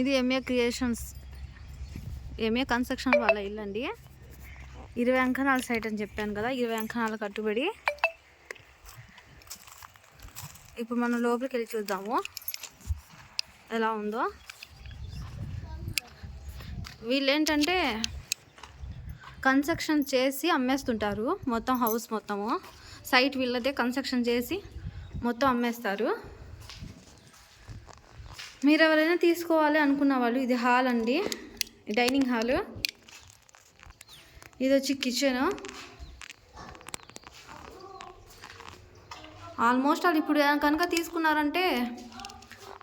ఇది MA creations, MA construction వాళ్ళ ఇల్లు అండి. 20 అంకణాల సైట్ అని చెప్పాను కదా, 20 అంకణాల కట్టుబడి. ఇప్పుడు మనం లోపలికి వెళ్ళి చూద్దాము ఎలా ఉందో. వీళ్ళు ఏంటంటే కన్స్ట్రక్షన్ చేసి అమ్మేస్తుంటారు మొత్తం హౌస్ మొత్తము. సైట్ వీళ్ళదే, కన్స్ట్రక్షన్ చేసి మొత్తం అమ్మేస్తారు. మీరు ఎవరైనా తీసుకోవాలి అనుకున్న వాళ్ళు, ఇది హాల్ అండి, డైనింగ్ హాల్. ఇది వచ్చి కిచెన్. ఆల్మోస్ట్ వాళ్ళు ఇప్పుడు కనుక తీసుకున్నారంటే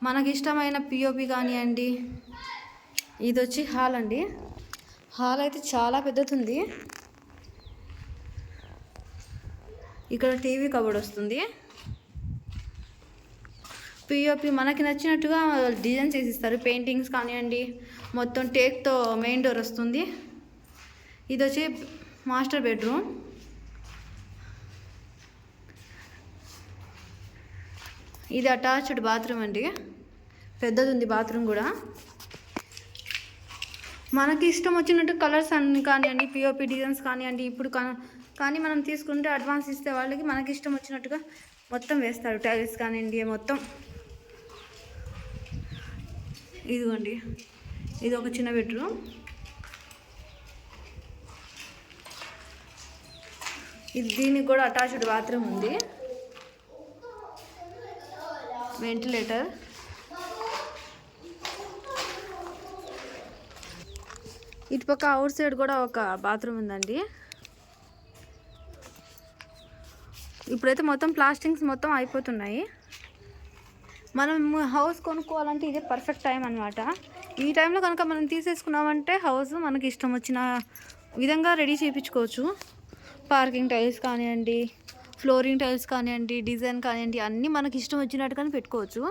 మనకి ఇష్టమైన పిఓపి కానివ్వండి. ఇది వచ్చి హాల్ అండి. హాల్ అయితే చాలా పెద్దది ఉంది. ఇక్కడ టీవీ కబోర్డ్ వస్తుంది. పిఓపి మనకి నచ్చినట్టుగా డిజైన్ చేసిస్తారు. పెయింటింగ్స్ కానివ్వండి, మొత్తం టేక్తో మెయిన్ డోర్ వస్తుంది. ఇది వచ్చి మాస్టర్ బెడ్రూమ్. ఇది అటాచ్డ్ బాత్రూమ్ అండి, పెద్దది ఉంది బాత్రూమ్ కూడా. మనకి ఇష్టం వచ్చినట్టు కలర్స్ అన్ని కానివ్వండి, పిఓపి డిజైన్స్ కానివ్వండి. ఇప్పుడు కానీ మనం తీసుకుంటే అడ్వాన్స్ ఇస్తే వాళ్ళకి మనకి ఇష్టం వచ్చినట్టుగా మొత్తం వేస్తారు. టైల్స్ కానివ్వండి మొత్తం. ఇదిగోండి, ఇది ఒక చిన్న బెడ్రూమ్. ఇది దీనికి కూడా అటాచ్డ్ బాత్రూమ్ ఉంది, వెంటిలేటర్. ఇటుపక్క అవుట్ సైడ్ కూడా ఒక బాత్రూమ్ ఉందండి. ఇప్పుడైతే మొత్తం ప్లాస్టింగ్స్ మొత్తం అయిపోతున్నాయి. మనం హౌస్ కొనుక్కోవాలంటే ఇదే పర్ఫెక్ట్ టైం అనమాట. ఈ టైంలో కనుక మనం తీసేసుకున్నామంటే హౌస్ మనకి ఇష్టం వచ్చిన విధంగా రెడీ చేయించుకోవచ్చు. పార్కింగ్ టైల్స్ కానివ్వండి, ఫ్లోరింగ్ టైల్స్ కానివ్వండి, డిజైన్ కానివ్వండి, అన్నీ మనకి ఇష్టం వచ్చినట్టుగానే పెట్టుకోవచ్చు.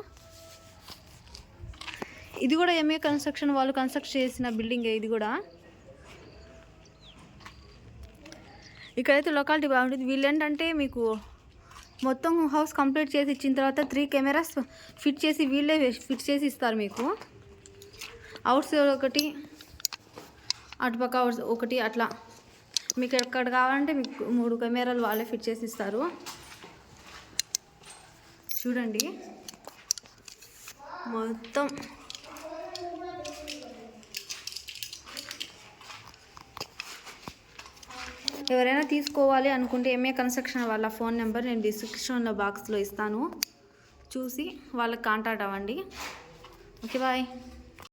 ఇది కూడా ఎంఏ కన్స్ట్రక్షన్ వాళ్ళు కన్స్ట్రక్ట్ చేసిన బిల్డింగే. ఇది కూడా ఇక్కడైతే లొకాలిటీ బాగుంటుంది. వీళ్ళు ఏంటంటే మీకు మొత్తం హౌస్ కంప్లీట్ చేసి ఇచ్చిన తర్వాత 3 కెమెరాస్ ఫిట్ చేసి వీళ్ళే ఫిట్ చేసి ఇస్తారు మీకు. అవుట్ సైడ్ ఒకటి, అటుపక్క ఒకటి, అట్లా మీకు ఎక్కడ కావాలంటే మీకు 3 కెమెరాలు వాళ్ళే ఫిట్ చేసి ఇస్తారు. చూడండి మొత్తం. ఎవరైనా తీసుకోవాలి అనుకుంటే ఎంఏ కన్స్ట్రక్షన్ వాళ్ళ ఫోన్ నెంబర్ నేను డిస్క్రిప్షన్లో బాక్స్లో ఇస్తాను, చూసి వాళ్ళకి కాంటాక్ట్ అవ్వండి. Okay, bye.